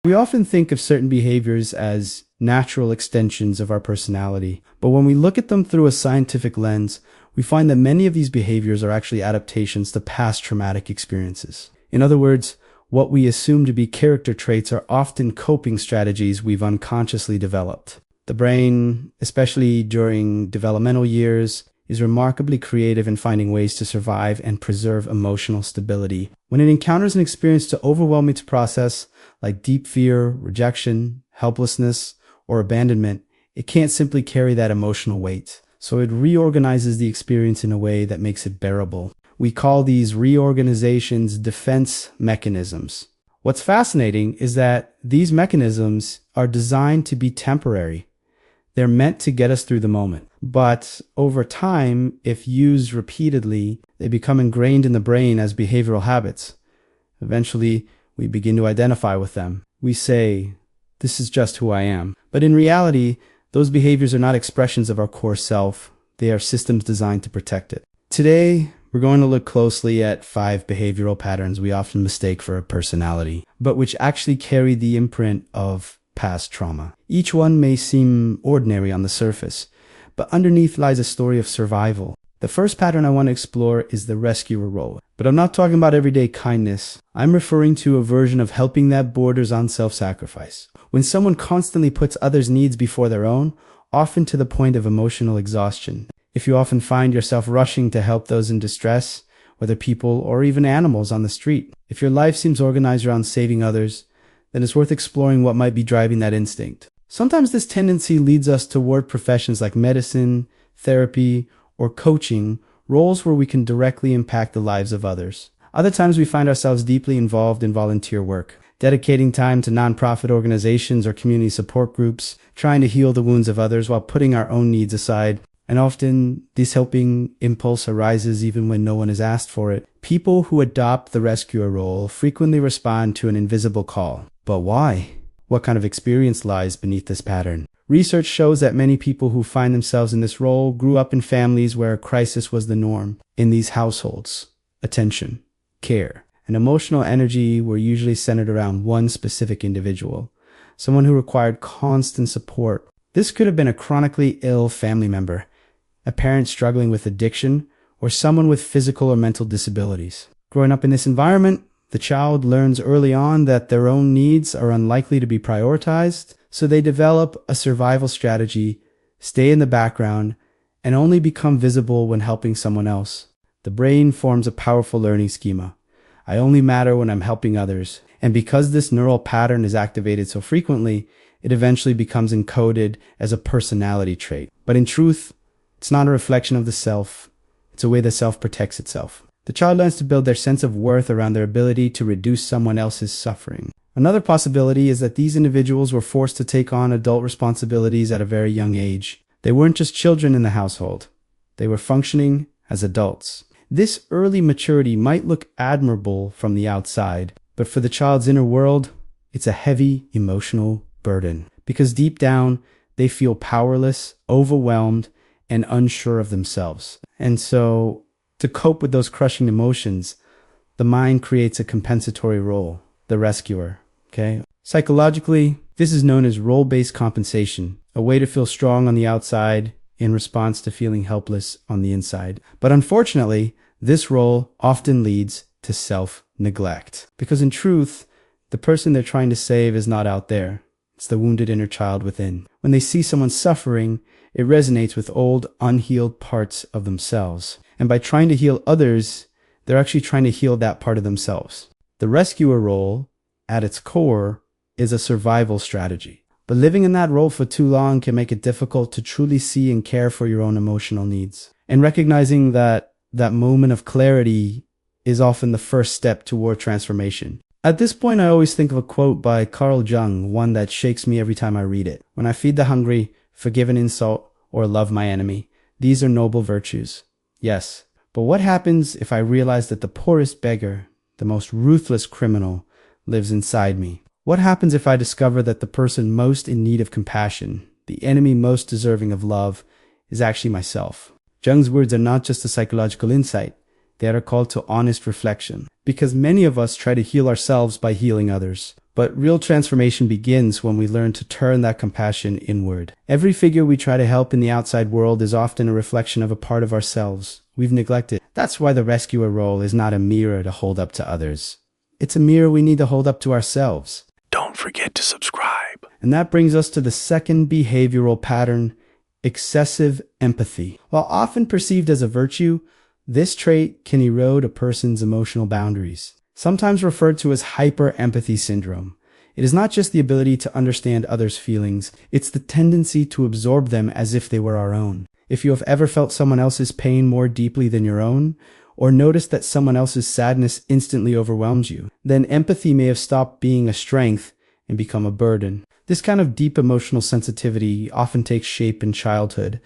We often think of certain behaviors as natural extensions of our personality, but when we look at them through a scientific lens, we find that many of these behaviors are actually adaptations to past traumatic experiences. In other words, what we assume to be character traits are often coping strategies we've unconsciously developed. The brain, especially during developmental years, is remarkably creative in finding ways to survive and preserve emotional stability. When it encounters an experience too overwhelming to process, like deep fear, rejection, helplessness, or abandonment, it can't simply carry that emotional weight. So it reorganizes the experience in a way that makes it bearable. We call these reorganizations defense mechanisms. What's fascinating is that these mechanisms are designed to be temporary. They're meant to get us through the moment. But over time, if used repeatedly, they become ingrained in the brain as behavioral habits. Eventually, we begin to identify with them. We say, "This is just who I am." But in reality, those behaviors are not expressions of our core self. They are systems designed to protect it. Today, we're going to look closely at 5 behavioral patterns we often mistake for a personality, but which actually carry the imprint of past trauma. Each one may seem ordinary on the surface, but underneath lies a story of survival. The first pattern I want to explore is the rescuer role. But I'm not talking about everyday kindness. I'm referring to a version of helping that borders on self-sacrifice. When someone constantly puts others' needs before their own, often to the point of emotional exhaustion. If you often find yourself rushing to help those in distress, whether people or even animals on the street, if your life seems organized around saving others, then it's worth exploring what might be driving that instinct. Sometimes this tendency leads us toward professions like medicine, therapy, or coaching, roles where we can directly impact the lives of others. Other times we find ourselves deeply involved in volunteer work, dedicating time to nonprofit organizations or community support groups, trying to heal the wounds of others while putting our own needs aside. And often this helping impulse arises even when no one has asked for it. People who adopt the rescuer role frequently respond to an invisible call. But why? What kind of experience lies beneath this pattern? Research shows that many people who find themselves in this role grew up in families where a crisis was the norm. In these households, attention, care, and emotional energy were usually centered around one specific individual, someone who required constant support. This could have been a chronically ill family member, a parent struggling with addiction, or someone with physical or mental disabilities. Growing up in this environment, the child learns early on that their own needs are unlikely to be prioritized, so they develop a survival strategy, stay in the background, and only become visible when helping someone else. The brain forms a powerful learning schema. I only matter when I'm helping others. And because this neural pattern is activated so frequently, it eventually becomes encoded as a personality trait. But in truth, it's not a reflection of the self. It's a way the self protects itself. The child learns to build their sense of worth around their ability to reduce someone else's suffering. Another possibility is that these individuals were forced to take on adult responsibilities at a very young age. They weren't just children in the household. They were functioning as adults. This early maturity might look admirable from the outside, but for the child's inner world, it's a heavy emotional burden. Because deep down, they feel powerless, overwhelmed, and unsure of themselves. And so, to cope with those crushing emotions, the mind creates a compensatory role, the rescuer. Okay? Psychologically, this is known as role-based compensation, a way to feel strong on the outside in response to feeling helpless on the inside. But unfortunately, this role often leads to self-neglect. Because in truth, the person they're trying to save is not out there. It's the wounded inner child within. When they see someone suffering, it resonates with old, unhealed parts of themselves. And by trying to heal others, they're actually trying to heal that part of themselves. The rescuer role, at its core, is a survival strategy. But living in that role for too long can make it difficult to truly see and care for your own emotional needs. And recognizing that moment of clarity is often the first step toward transformation. At this point, I always think of a quote by Carl Jung, one that shakes me every time I read it. When I feed the hungry, forgive an insult, or love my enemy, these are noble virtues. Yes, but what happens if I realize that the poorest beggar, the most ruthless criminal, lives inside me? What happens if I discover that the person most in need of compassion, the enemy most deserving of love, is actually myself? Jung's words are not just a psychological insight. They are a call to honest reflection. Because many of us try to heal ourselves by healing others. But real transformation begins when we learn to turn that compassion inward. Every figure we try to help in the outside world is often a reflection of a part of ourselves we've neglected. That's why the rescuer role is not a mirror to hold up to others. It's a mirror we need to hold up to ourselves. Don't forget to subscribe. And that brings us to the second behavioral pattern, excessive empathy. While often perceived as a virtue, this trait can erode a person's emotional boundaries, sometimes referred to as hyper-empathy syndrome. It is not just the ability to understand others' feelings, it's the tendency to absorb them as if they were our own. If you have ever felt someone else's pain more deeply than your own, or noticed that someone else's sadness instantly overwhelms you, then empathy may have stopped being a strength and become a burden. This kind of deep emotional sensitivity often takes shape in childhood,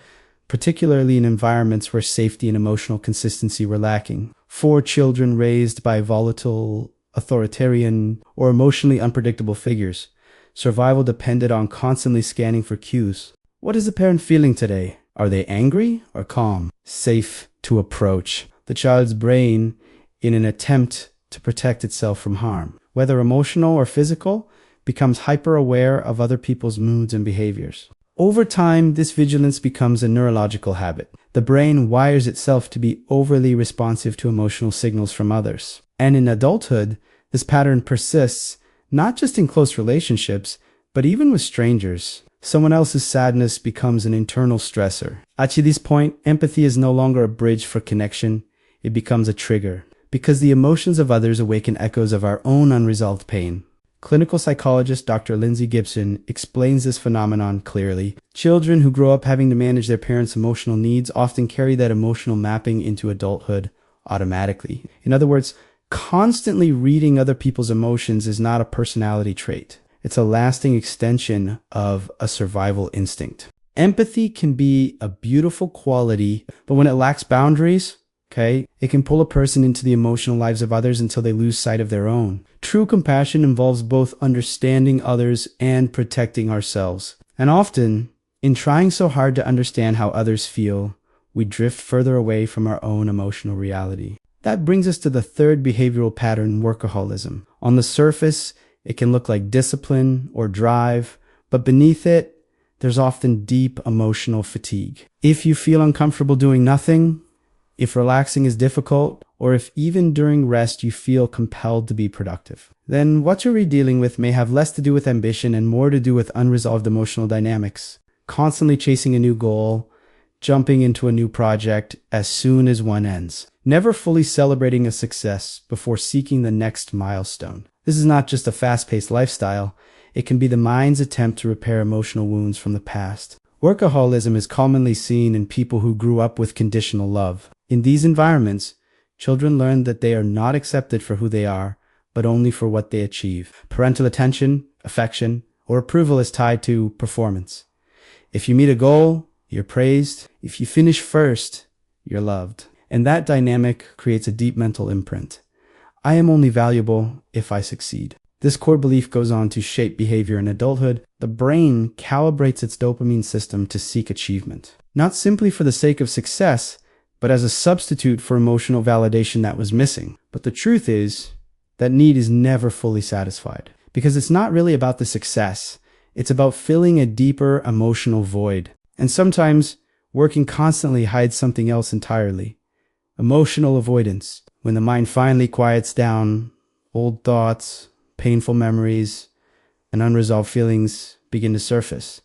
particularly in environments where safety and emotional consistency were lacking. For children raised by volatile, authoritarian, or emotionally unpredictable figures, survival depended on constantly scanning for cues. What is the parent feeling today? Are they angry or calm? Safe to approach the child's brain in an attempt to protect itself from harm, whether emotional or physical, becomes hyper-aware of other people's moods and behaviors. Over time, this vigilance becomes a neurological habit. The brain wires itself to be overly responsive to emotional signals from others. And in adulthood, this pattern persists, not just in close relationships, but even with strangers. Someone else's sadness becomes an internal stressor. At this point, empathy is no longer a bridge for connection. It becomes a trigger, because the emotions of others awaken echoes of our own unresolved pain. Clinical psychologist Dr. Lindsay Gibson explains this phenomenon clearly. Children who grow up having to manage their parents' emotional needs often carry that emotional mapping into adulthood automatically. In other words, constantly reading other people's emotions is not a personality trait. It's a lasting extension of a survival instinct. Empathy can be a beautiful quality, but when it lacks boundaries, it can pull a person into the emotional lives of others until they lose sight of their own. True compassion involves both understanding others and protecting ourselves. And often, in trying so hard to understand how others feel, we drift further away from our own emotional reality. That brings us to the third behavioral pattern, workaholism. On the surface, it can look like discipline or drive, but beneath it, there's often deep emotional fatigue. If you feel uncomfortable doing nothing, if relaxing is difficult, or if even during rest you feel compelled to be productive, then what you're really dealing with may have less to do with ambition and more to do with unresolved emotional dynamics. Constantly chasing a new goal, jumping into a new project as soon as one ends. Never fully celebrating a success before seeking the next milestone. This is not just a fast-paced lifestyle. It can be the mind's attempt to repair emotional wounds from the past. Workaholism is commonly seen in people who grew up with conditional love. In these environments, children learn that they are not accepted for who they are, but only for what they achieve. Parental attention, affection, or approval is tied to performance. If you meet a goal, you're praised. If you finish first, you're loved. And that dynamic creates a deep mental imprint. I am only valuable if I succeed. This core belief goes on to shape behavior in adulthood. The brain calibrates its dopamine system to seek achievement, not simply for the sake of success, but as a substitute for emotional validation that was missing. But the truth is, that need is never fully satisfied, because it's not really about the success. It's about filling a deeper emotional void. And sometimes, working constantly hides something else entirely. Emotional avoidance. When the mind finally quiets down, old thoughts, painful memories, and unresolved feelings begin to surface.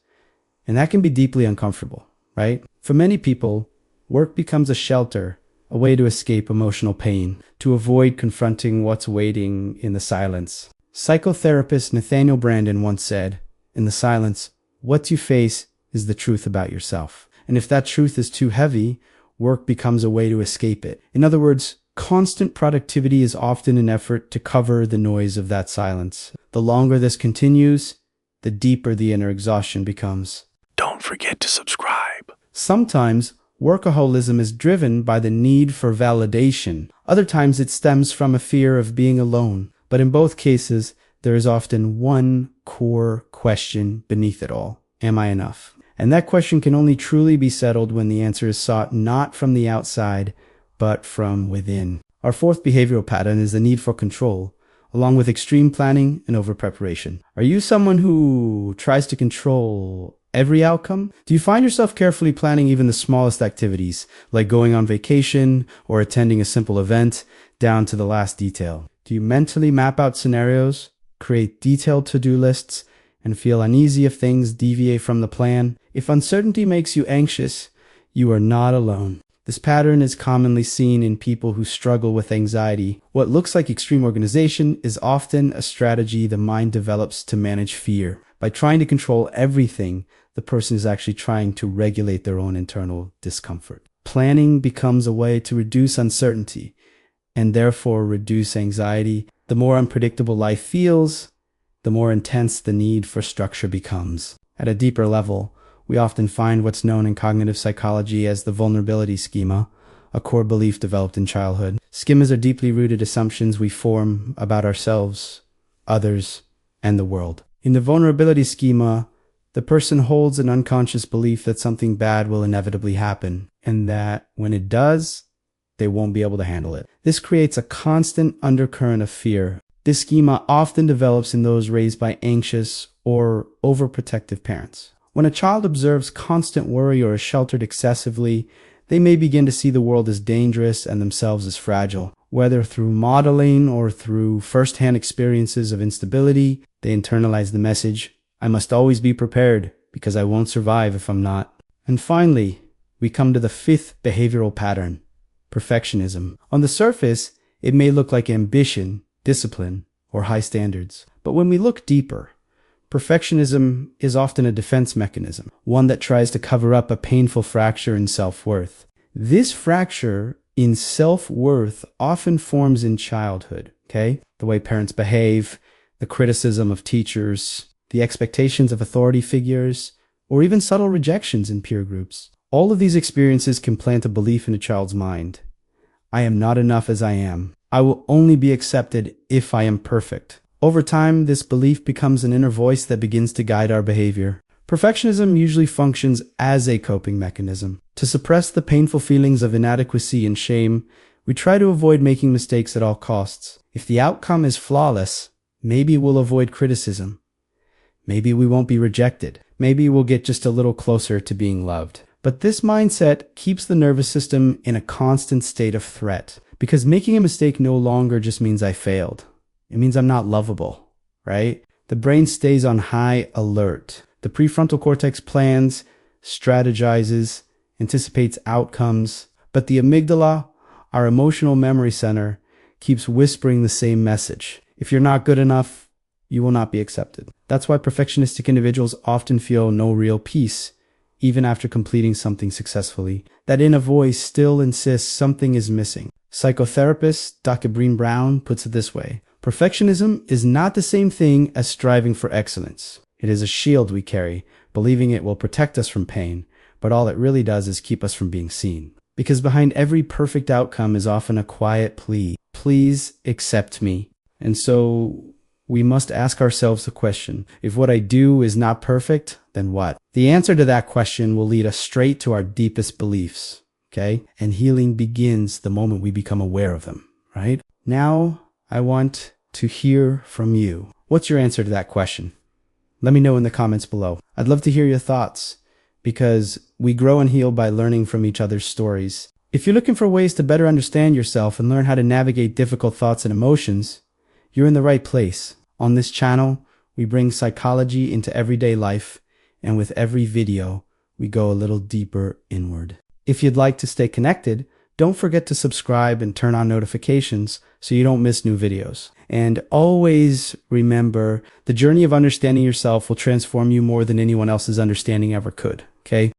And that can be deeply uncomfortable, right? For many people, work becomes a shelter, a way to escape emotional pain, to avoid confronting what's waiting in the silence. Psychotherapist Nathaniel Branden once said, "In the silence, what you face is the truth about yourself. And if that truth is too heavy, work becomes a way to escape it." In other words, constant productivity is often an effort to cover the noise of that silence. The longer this continues, the deeper the inner exhaustion becomes. Don't forget to subscribe. Sometimes, workaholism is driven by the need for validation. Other times it stems from a fear of being alone. But in both cases, there is often one core question beneath it all. Am I enough? And that question can only truly be settled when the answer is sought not from the outside, but from within. Our fourth behavioral pattern is the need for control. along with extreme planning and over-preparation. Are you someone who tries to control every outcome? Do you find yourself carefully planning even the smallest activities, like going on vacation or attending a simple event, down to the last detail? Do you mentally map out scenarios, create detailed to-do lists, and feel uneasy if things deviate from the plan? If uncertainty makes you anxious, you are not alone. This pattern is commonly seen in people who struggle with anxiety. What looks like extreme organization is often a strategy the mind develops to manage fear. By trying to control everything, the person is actually trying to regulate their own internal discomfort. Planning becomes a way to reduce uncertainty and therefore reduce anxiety. The more unpredictable life feels, the more intense the need for structure becomes. At a deeper level, we often find what's known in cognitive psychology as the vulnerability schema, a core belief developed in childhood. Schemas are deeply rooted assumptions we form about ourselves, others, and the world. In the vulnerability schema, the person holds an unconscious belief that something bad will inevitably happen, and that when it does, they won't be able to handle it. This creates a constant undercurrent of fear. This schema often develops in those raised by anxious or overprotective parents. When a child observes constant worry or is sheltered excessively, they may begin to see the world as dangerous and themselves as fragile. Whether through modeling or through first-hand experiences of instability, they internalize the message, I must always be prepared because I won't survive if I'm not. And finally, we come to the fifth behavioral pattern, perfectionism. On the surface, it may look like ambition, discipline, or high standards. But when we look deeper, perfectionism is often a defense mechanism, one that tries to cover up a painful fracture in self-worth. This fracture in self-worth often forms in childhood, okay? The way parents behave, the criticism of teachers, the expectations of authority figures, or even subtle rejections in peer groups. All of these experiences can plant a belief in a child's mind. I am not enough as I am. I will only be accepted if I am perfect. Over time, this belief becomes an inner voice that begins to guide our behavior. Perfectionism usually functions as a coping mechanism. To suppress the painful feelings of inadequacy and shame, we try to avoid making mistakes at all costs. If the outcome is flawless, maybe we'll avoid criticism. Maybe we won't be rejected. Maybe we'll get just a little closer to being loved. But this mindset keeps the nervous system in a constant state of threat, because making a mistake no longer just means I failed. It means I'm not lovable, right? The brain stays on high alert. The prefrontal cortex plans, strategizes, anticipates outcomes, but the amygdala, our emotional memory center, keeps whispering the same message. If you're not good enough, you will not be accepted. That's why perfectionistic individuals often feel no real peace, even after completing something successfully. That inner voice still insists something is missing. Psychotherapist Dr. Breen Brown puts it this way: perfectionism is not the same thing as striving for excellence. It is a shield we carry, believing it will protect us from pain, but all it really does is keep us from being seen. Because behind every perfect outcome is often a quiet plea, please accept me. And so we must ask ourselves the question, if what I do is not perfect, then what? The answer to that question will lead us straight to our deepest beliefs, okay? And healing begins the moment we become aware of them, right? Now, I want to hear from you. What's your answer to that question? Let me know in the comments below. I'd love to hear your thoughts, because we grow and heal by learning from each other's stories. If you're looking for ways to better understand yourself and learn how to navigate difficult thoughts and emotions, you're in the right place. On this channel, we bring psychology into everyday life, and with every video, we go a little deeper inward. If you'd like to stay connected, don't forget to subscribe and turn on notifications so you don't miss new videos. And always remember, the journey of understanding yourself will transform you more than anyone else's understanding ever could, okay?